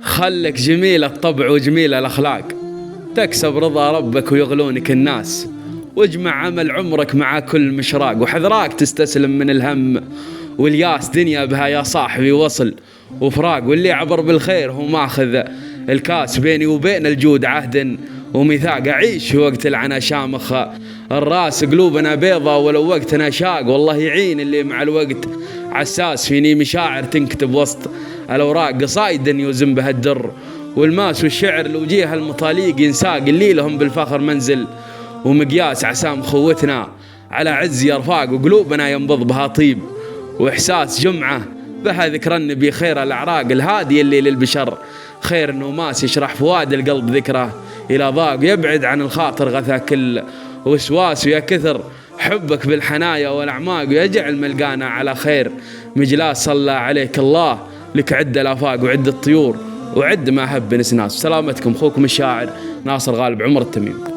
خلك جميل الطبع وجميل الأخلاق، تكسب رضا ربك ويغلونك الناس، واجمع عمل عمرك مع كل مشراق، وحذراك تستسلم من الهم والياس، دنيا بها يا صاحبي وصل وفراق، واللي عبر بالخير هو ماخذ الكاس، بيني وبين الجود عهد وميثاق، أعيش في وقت العنا شامخ الراس، قلوبنا بيضة ولو وقتنا شاق، والله يعين اللي مع الوقت عساس، فيني مشاعر تنكتب وسط الأوراق، قصايد يوزن بها الدر والماس والشعر، لوجيه المطاليق ينساق، اللي لهم بالفخر منزل ومقياس، عسام خوتنا على عز يرفاق، وقلوبنا ينبض بها طيب وإحساس، جمعة بها ذكر النبي خير الأعراق، الهادي اللي للبشر خير نوماس، يشرح فؤاد القلب ذكره إلى ضاق، يبعد عن الخاطر غثى كل وسواس، ويا كثر حبك بالحنايا والأعماق، ويجعل ملقانا على خير مجلاس، صلى عليك الله لك عد الآفاق وعد الطيور وعد ما هب نسناس. سلامتكم، أخوكم الشاعر ناصر غالب عمر التميم.